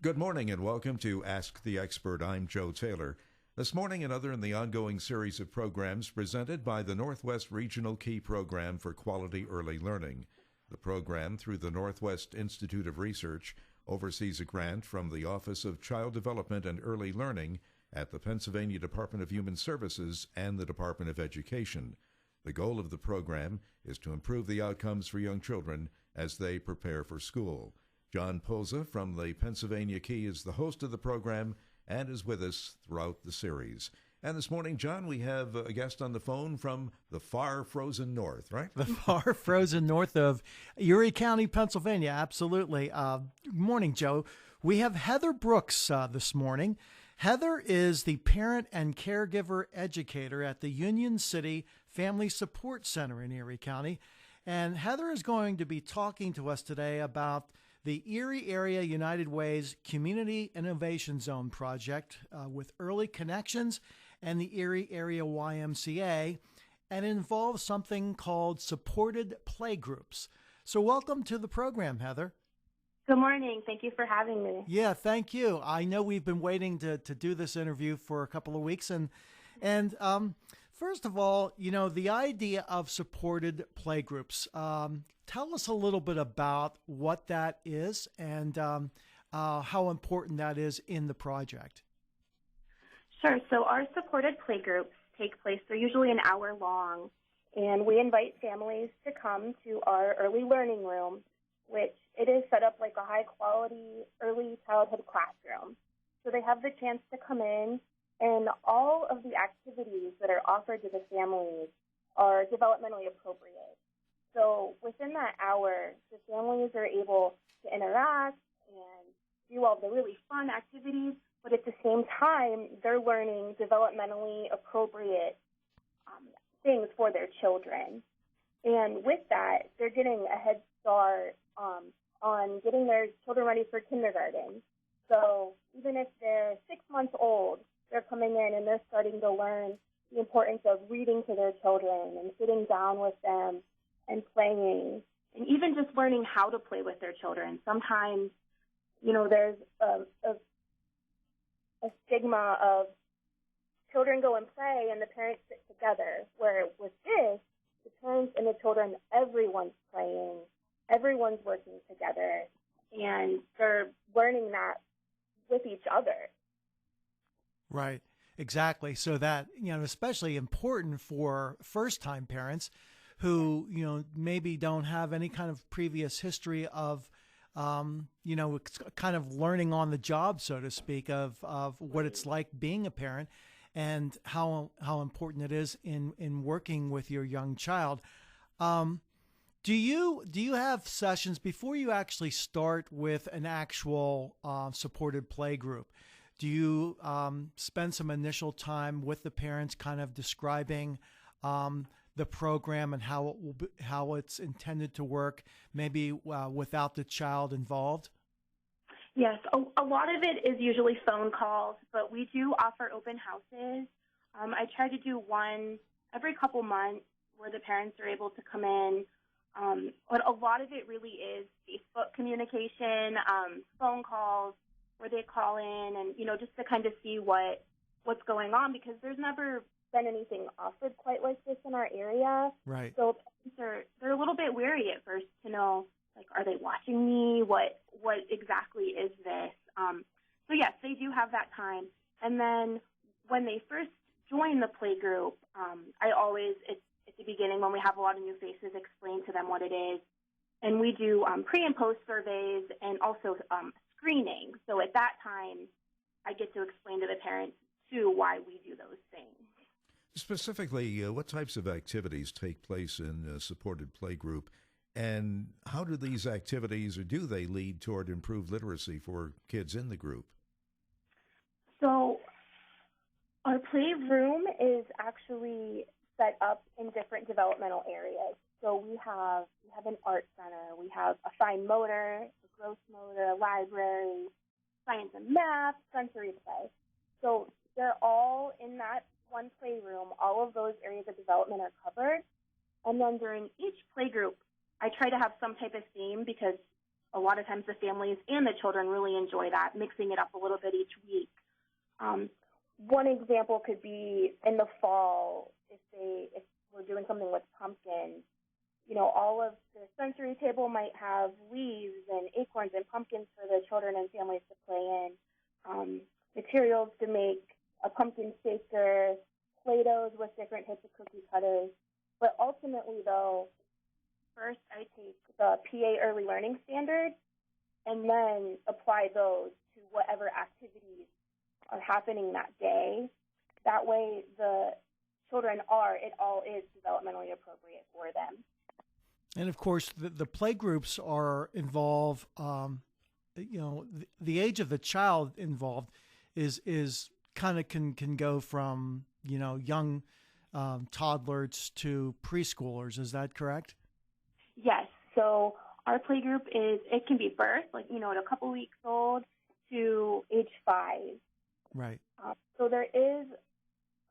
Good morning and welcome to Ask the Expert. I'm Joe Taylor. This morning, another in the ongoing series of programs presented by the Northwest Regional Key Program for Quality Early Learning. The program, through the Northwest Institute of Research, oversees a grant from the Office of Child Development and Early Learning at the Pennsylvania Department of Human Services and the Department of Education. The goal of the program is to improve the outcomes for young children as they prepare for school. John Polza from the Pennsylvania Key is the host of the program and is with us throughout the series. And this morning, John, we have a guest on the phone from the far frozen north, right? The far frozen north of Erie County, Pennsylvania. Absolutely. Good morning, Joe. We have Heather Brooks this morning. Heather is the parent and caregiver educator at the Union City Family Support Center in Erie County. And Heather is going to be talking to us today about the Erie Area United Way's Community Innovation Zone project with Early Connections and the Erie Area YMCA, and it involves something called supported playgroups. So welcome to the program, Heather. Good morning. Thank you for having me. Yeah, thank you. I know we've been waiting to do this interview for a couple of weeks. And first of all, you know, the idea of supported playgroups. Tell us a little bit about what that is and how important that is in the project. Sure. So our supported playgroups take place. They're usually an hour long, and we invite families to come to our early learning room, which it is set up like a high-quality early childhood classroom. So they have the chance to come in, and all of the activities that are offered to the families are developmentally appropriate. So within that hour, the families are able to interact and do all the really fun activities, but at the same time, they're learning developmentally appropriate things for their children. And with that, they're getting a head start on getting their children ready for kindergarten. So even if they're 6 months old, they're coming in and they're starting to learn the importance of reading to their children and sitting down with them and playing, and even just learning how to play with their children. Sometimes, you know, there's a stigma of children go and play and the parents sit together, where with this, the parents and the children, everyone's playing, everyone's working together, and they're learning that with each other. Right, exactly. So that, you know, especially important for first-time parents who, you know, maybe don't have any kind of previous history of, you know, kind of learning on the job, so to speak, of what it's like being a parent and how important it is in working with your young child. Do you have sessions before you actually start with an actual supported play group? Do you spend some initial time with the parents kind of describing the program and how it's intended to work, maybe without the child involved? Yes, a lot of it is usually phone calls, but we do offer open houses. I try to do one every couple months where the parents are able to come in. But a lot of it really is Facebook communication, phone calls where they call in and, you know, just to kind of see what's going on, because there's never been anything offered quite like this in our area. Right. So they're a little bit wary at first to know, like, are they watching me? What exactly is this? So yes, they do have that time. And then when they first join the play group, I always, at the beginning when we have a lot of new faces, explain to them what it is. And we do pre and post surveys and also screening. So at that time, I get to explain to the parents too why we do those things. Specifically, what types of activities take place in a supported playgroup, and how do these activities, or do they lead toward improved literacy for kids in the group? So our playroom is actually set up in different developmental areas. So we have an art center, we have a fine motor, a gross motor, a library, science and math, sensory play. So they're all in that one playroom. All of those areas of development are covered. And then during each playgroup, I try to have some type of theme, because a lot of times the families and the children really enjoy that, mixing it up a little bit each week. One example could be in the fall, if we're doing something with pumpkins, all of the sensory table might have leaves and acorns and pumpkins for the children and families to play in, materials to make a pumpkin shaker, Play-Dohs with different types of cookie cutters. But ultimately, though, first I take the PA Early Learning Standards and then apply those to whatever activities are happening that day. That way, the children it all is developmentally appropriate for them. And of course, the play groups involve, the age of the child involved is kind of can go from, young toddlers to preschoolers. Is that correct? Yes. So our play group it can be birth, at a couple weeks old to age 5. Right. So there is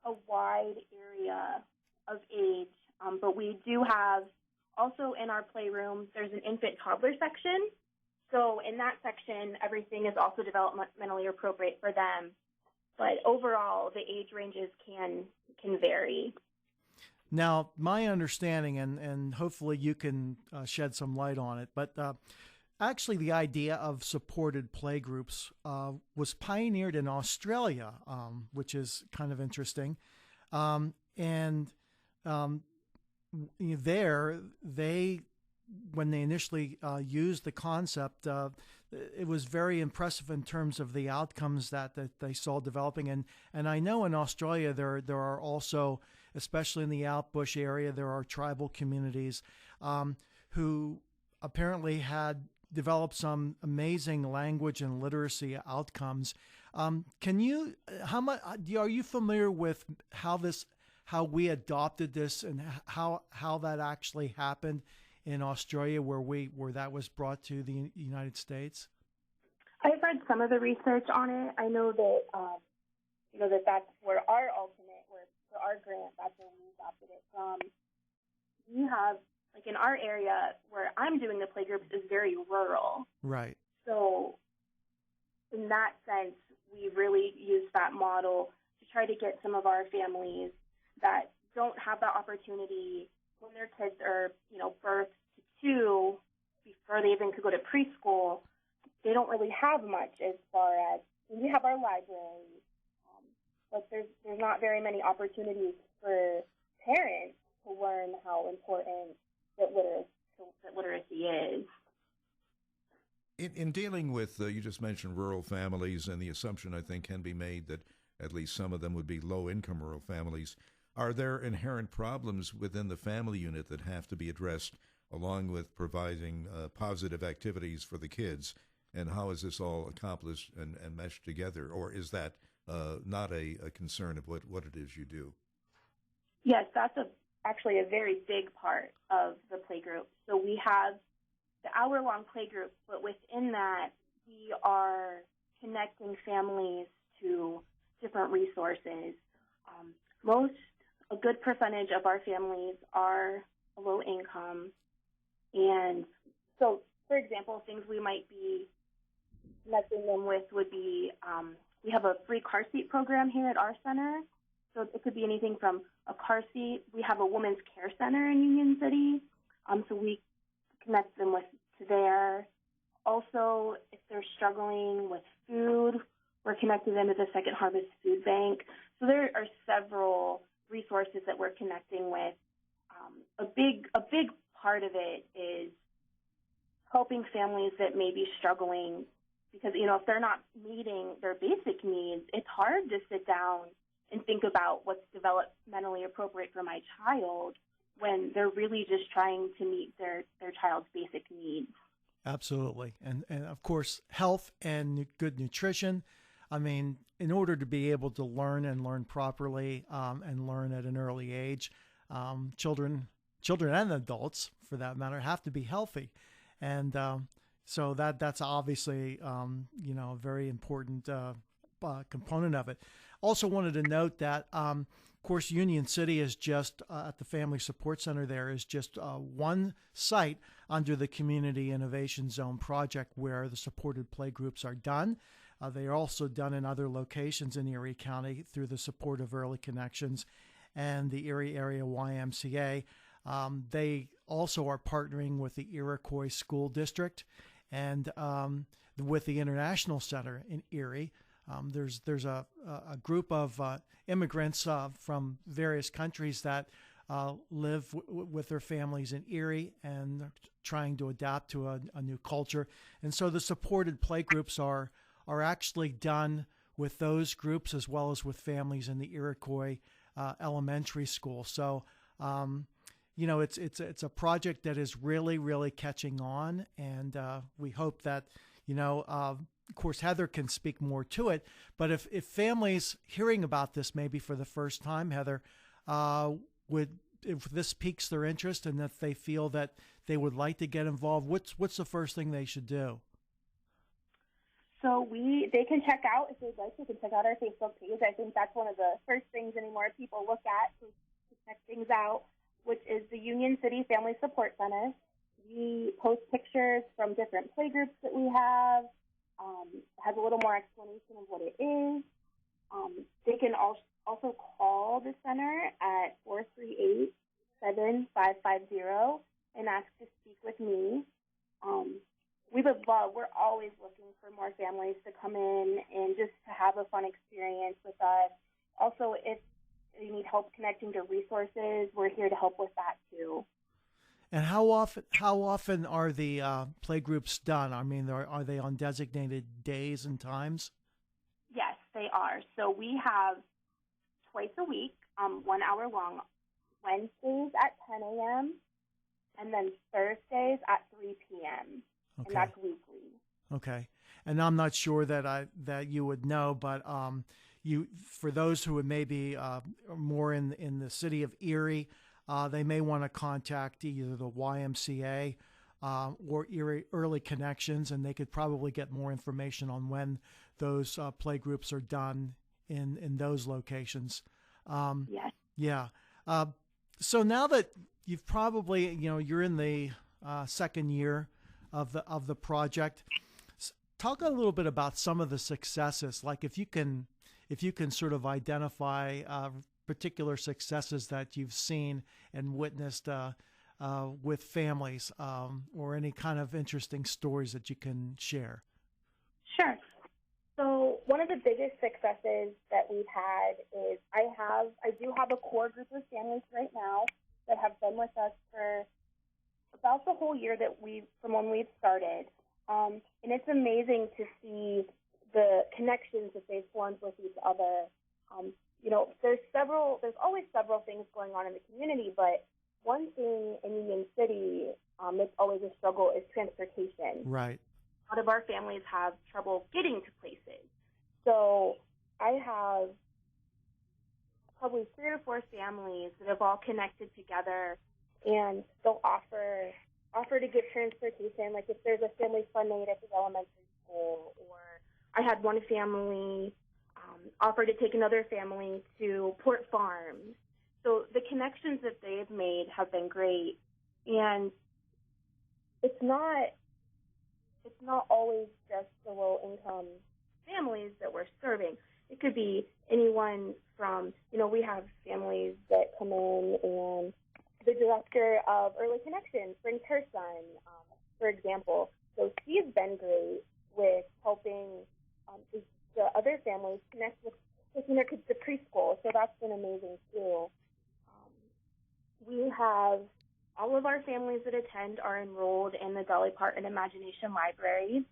a wide area of age, but we do have also in our playroom, there's an infant toddler section. So in that section, everything is also developmentally appropriate for them. But overall, the age ranges can vary. Now, my understanding, and hopefully you can shed some light on it, but actually the idea of supported playgroups was pioneered in Australia, which is kind of interesting. When they initially used the concept, it was very impressive in terms of the outcomes that they saw developing. And I know in Australia there are also, especially in the Outbush area, there are tribal communities who apparently had developed some amazing language and literacy outcomes. Are you familiar with how we adopted this and how that actually happened in Australia, where that was brought to the United States? I've read some of the research on it. I know that that's where our for our grant, that's where we adopted it from. We have, in our area where I'm doing the playgroups is very rural. Right. So in that sense, we really use that model to try to get some of our families that don't have that opportunity when their kids are, birth to 2, before they even could go to preschool. They don't really have much as far as, we have our library, but there's not very many opportunities for parents to learn how important that literacy is. In dealing with, you just mentioned rural families, and the assumption I think can be made that at least some of them would be low-income rural families. Are there inherent problems within the family unit that have to be addressed, along with providing positive activities for the kids? And how is this all accomplished and meshed together? Or is that not a concern of what it is you do? Yes, that's actually a very big part of the playgroup. So we have the hour-long playgroup, but within that, we are connecting families to different resources. A good percentage of our families are low income. And so, for example, things we might be connecting them with would be, we have a free car seat program here at our center. So it could be anything from a car seat. We have a women's care center in Union City. So we connect them to there. Also, if they're struggling with food, we're connecting them to the Second Harvest Food Bank. So there are several resources that we're connecting with. A big part of it is helping families that may be struggling, because if they're not meeting their basic needs, it's hard to sit down and think about what's developmentally appropriate for my child when they're really just trying to meet their child's basic needs. Absolutely. And of course, health and good nutrition. I mean, in order to be able to learn properly and learn at an early age, children and adults, for that matter, have to be healthy. And so that's obviously, a very important component of it. Also wanted to note that course, Union City is just at the Family Support Center. There is just one site under the Community Innovation Zone project where the supported playgroups are done. They are also done in other locations in Erie County through the support of Early Connections and the Erie Area YMCA. They also are partnering with the Iroquois School District and with the International Center in Erie. There's a group of immigrants from various countries that live with their families in Erie and they're trying to adapt to a new culture. And so the supported playgroups are actually done with those groups as well as with families in the Iroquois elementary school. So, it's a project that is really, really catching on, and we hope that, of course, Heather can speak more to it. But if families hearing about this maybe for the first time, Heather, if this piques their interest and that they feel that they would like to get involved, what's the first thing they should do? So they can check out, if they'd like, they can check out our Facebook page. I think that's one of the first things anymore people look at to check things out, which is the Union City Family Support Center. We post pictures from different playgroups that we have. Has a little more explanation of what it is. They can also call the center at 438-7550 and ask to speak with me. We're always looking for more families to come in and just to have a fun experience with us. Also, if you need help connecting to resources, we're here to help with that too. And how often are the playgroups done? I mean, are they on designated days and times? Yes, they are. So we have twice a week, 1 hour long, Wednesdays at 10 a.m. and then Thursdays at 3 p.m. Okay. And that's weekly. Okay. And I'm not sure that you would know, but for those who would maybe more in the city of Erie, they may want to contact either the YMCA or Erie Early Connections, and they could probably get more information on when those playgroups are done in those locations. Yes. Yeah. So now that you've probably, you're in the second year of the project, talk a little bit about some of the successes. Like if you can sort of identify particular successes that you've seen and witnessed with families, or any kind of interesting stories that you can share. Sure. So one of the biggest successes that we've had is I do have a core group of families right now that have been with us for about the whole year from when we've started. And it's amazing to see the connections that they've formed with each other. There's always several things going on in the community, but one thing in Union City that's always a struggle is transportation. Right. A lot of our families have trouble getting to places. So I have probably 3 or 4 families that have all connected together, and they'll offer to get transportation, like if there's a family fun night at the elementary school, or I had one family offer to take another family to Port Farms. So the connections that they've made have been great, and it's not always just the low-income families that we're serving. It could be anyone from, we have families that come in, and the director of Early Connections brings her son, for example. So she's been great with helping the other families connect with taking their kids to preschool. So that's been amazing too. We have all of our families that attend are enrolled in the Dolly Parton Imagination Library,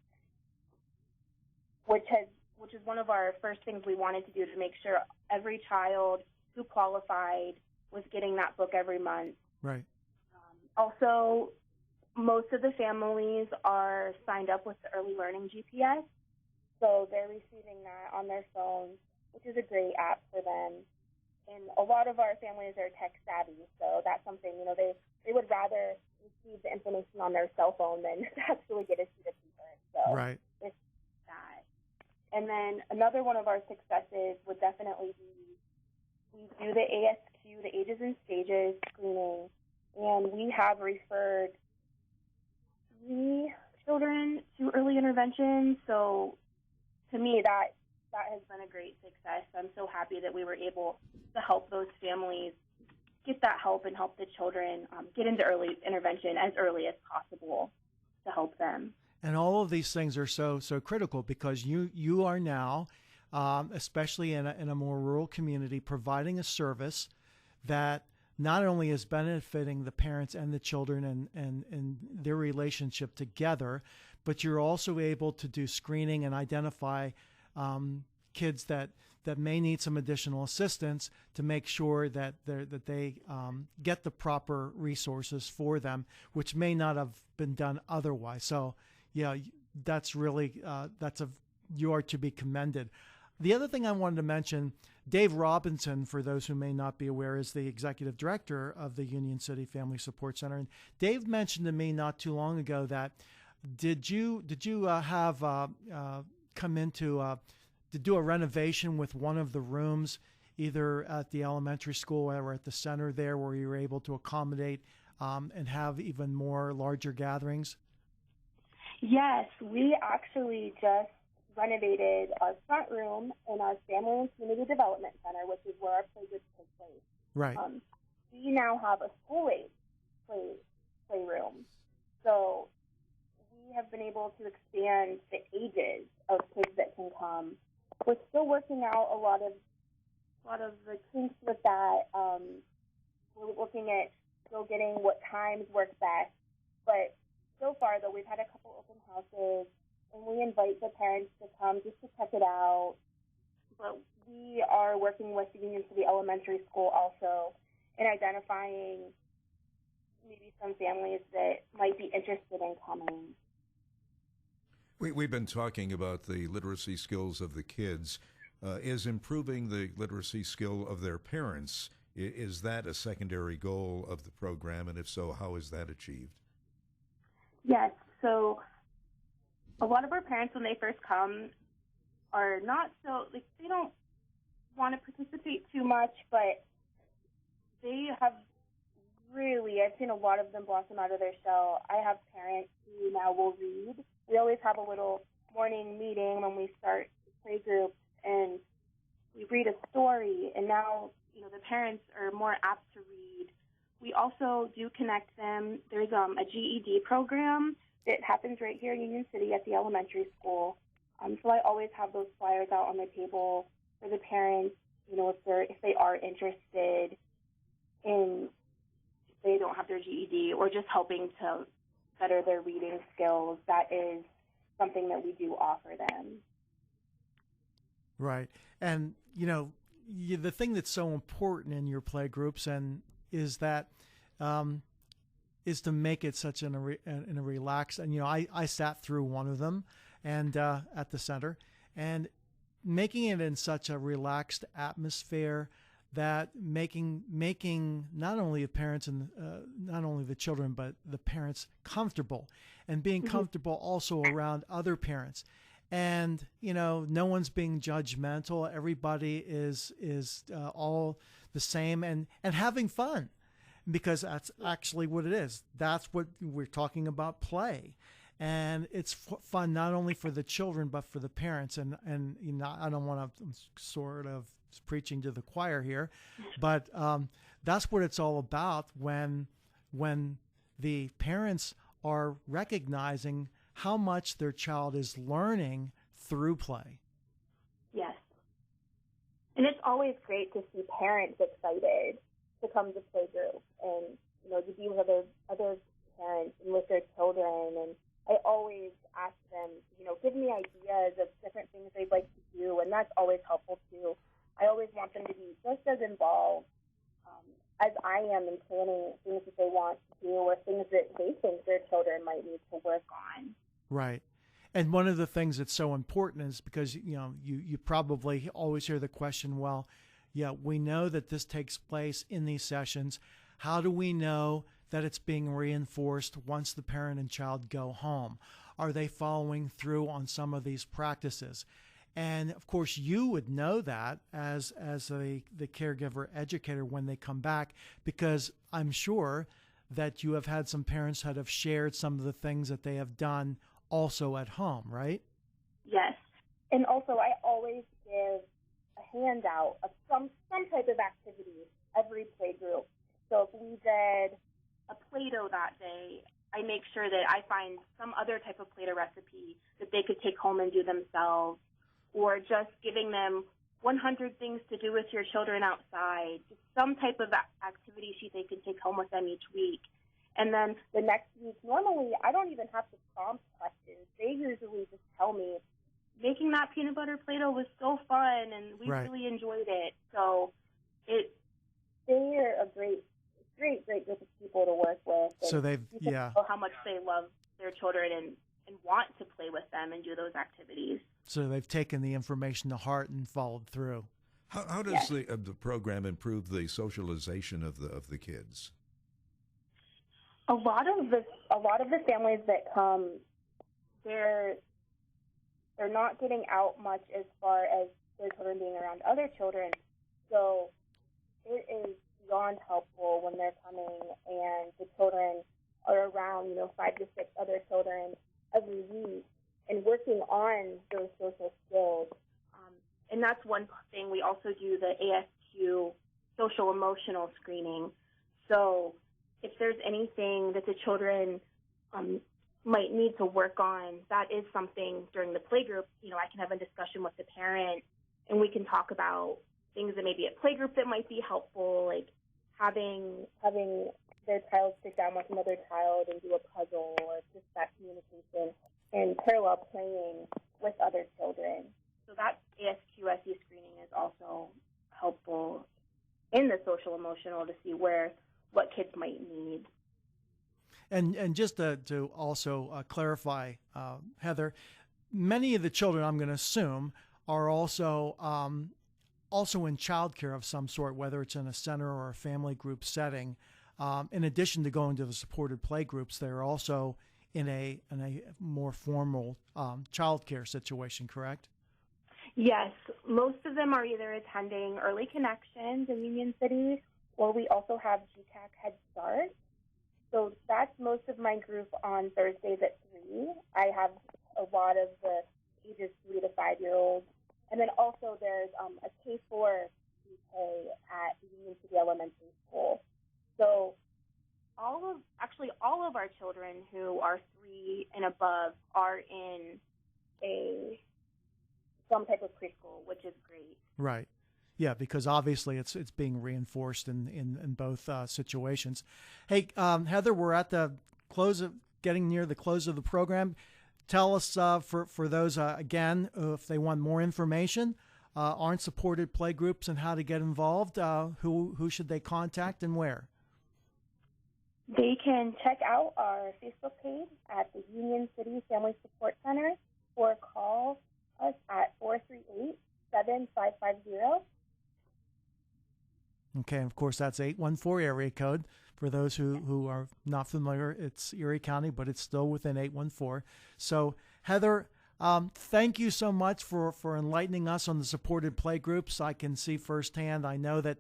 which is one of our first things we wanted to do to make sure every child who qualified was getting that book every month. Right. Also, most of the families are signed up with the Early Learning GPS, so they're receiving that on their phones, which is a great app for them. And a lot of our families are tech savvy, so that's something, they would rather receive the information on their cell phone than to actually get a sheet of paper. So right. It's that. And then another one of our successes would definitely be We do the ASQ, the Ages and Stages screening, and we have referred 3 children to early intervention. So to me, that has been a great success. I'm so happy that we were able to help those families get that help and help the children get into early intervention as early as possible to help them. And all of these things are so critical because you are now, especially in a more rural community, providing a service that not only is benefiting the parents and the children and their relationship together, but you're also able to do screening and identify kids that may need some additional assistance to make sure that they get the proper resources for them, which may not have been done otherwise. So, yeah, that's really you are to be commended. The other thing I wanted to mention, Dave Robinson, for those who may not be aware, is the executive director of the Union City Family Support Center. And Dave mentioned to me not too long ago that did you have come into to do a renovation with one of the rooms, either at the elementary school or at the center there, where you were able to accommodate and have even more larger gatherings? Yes, we actually just renovated our front room in our Family and Community Development Center, which is where our playgroups take place. Right. We now have a school-age playroom. So we have been able to expand the ages of kids that can come. We're still working out a lot of the kinks with that. We're looking at still getting what times work best. But so far, though, we've had a couple open houses, and we invite the parents to come just to check it out. But we are working with the Union City Elementary School also in identifying maybe some families that might be interested in coming. We've been talking about the literacy skills of the kids. Is improving the literacy skill of their parents, is that a secondary goal of the program? And if so, how is that achieved? Yes. So a lot of our parents, when they first come, are not so, like, they don't want to participate too much, but they have really, I've seen a lot of them blossom out of their shell. I have parents who now will read. We always have a little morning meeting when we start the play group, and we read a story, and now, the parents are more apt to read. We also do connect them. There's a GED program that happens right here in Union City at the elementary school. So I always have those flyers out on the table for the parents, if they are interested in, if they don't have their GED, or just helping to better their reading skills. That is something that we do offer them. Right. And, the thing that's so important in your play groups is that is to make it such in a relaxed, and I sat through one of them and at the center, and making it in such a relaxed atmosphere that making not only the parents and not only the children but the parents comfortable, and being comfortable also around other parents. And no one's being judgmental. Everybody is all the same, and having fun, because that's actually what it is. That's what we're talking about, play, and it's fun not only for the children but for the parents. And I don't want to sort of preaching to the choir here, but that's what it's all about when the parents are recognizing how much their child is learning through play. Yes. And it's always great to see parents excited to come to play group and, to be with other parents and with their children. And I always ask them, give me ideas of different things they'd like to do, and that's always helpful too. I always want them to be just as involved as I am in planning things that they want to do or things that they think their children might need to work on. Right. And one of the things that's so important is because, you probably always hear the question, well, yeah, we know that this takes place in these sessions. How do we know that it's being reinforced once the parent and child go home? Are they following through on some of these practices? And of course, you would know that as the caregiver educator when they come back, because I'm sure that you have had some parents that have shared some of the things that they have done also at home, right? Yes. And also, I always give a handout of some type of activity every play group. So if we did a Play-Doh that day, I make sure that I find some other type of Play-Doh recipe that they could take home and do themselves, or just giving them 100 things to do with your children outside, just some type of activity sheet they can take home with them each week. And then the next week, normally I don't even have to prompt questions. They usually just tell me, making that peanut butter Play-Doh was so fun, and we really enjoyed it. So they're a great group of people to work with. So they've, know how much they love their children and want to play with them and do those activities. So they've taken the information to heart and followed through. How does the program improve the socialization of the kids? A lot of the families that come, they're not getting out much as far as their children being around other children. So it is beyond helpful when they're coming and the children are around, 5 to 6 other children every week and working on those social skills. And that's one thing. We also do the ASQ social emotional screening. So if there's anything that the children might need to work on, that is something during the playgroup. I can have a discussion with the parent, and we can talk about things that maybe at playgroup that might be helpful, like having their child sit down with another child and do a puzzle, or just that communication and parallel playing with other children. So that ASQSE screening is also helpful in the social emotional to see what kids might need. And just to also clarify, Heather, many of the children, I'm going to assume, are also in childcare of some sort, whether it's in a center or a family group setting. In addition to going to the supported play groups, they're also in a more formal childcare situation, correct? Yes, most of them are either attending Early Connections in Union City, or we also have GCAC Head Start. So that's most of my group on Thursdays at 3. I have a lot of the ages 3 to 5-year-olds. And then also there's a K-4 PK at Union City Elementary School. So all of our children who are 3 and above are in some type of preschool, which is great. Right. Yeah, because obviously it's being reinforced in both situations. Hey, Heather, we're at the getting near the close of the program. Tell us for those again, if they want more information, aren't supported play groups and how to get involved. Who should they contact and where? They can check out our Facebook page at the Union City Family Support Center, or call us at 438-7550. Okay, and of course that's 814 area code. For those who are not familiar, it's Erie County, but it's still within 814. So, Heather, thank you so much for enlightening us on the supported play groups. I can see firsthand. I know that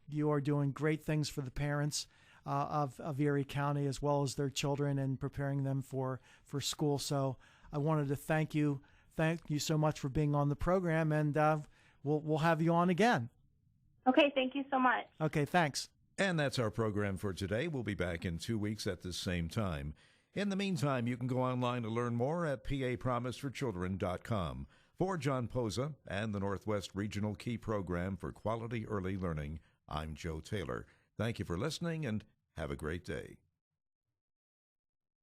you are doing great things for the parents of Erie County as well as their children and preparing them for school. So, I wanted to thank you. Thank you so much for being on the program, and we'll have you on again. Okay, thank you so much. Okay, thanks. And that's our program for today. We'll be back in 2 weeks at the same time. In the meantime, you can go online to learn more at papromiseforchildren.com. For John Poza and the Northwest Regional Key Program for Quality Early Learning, I'm Joe Taylor. Thank you for listening, and have a great day.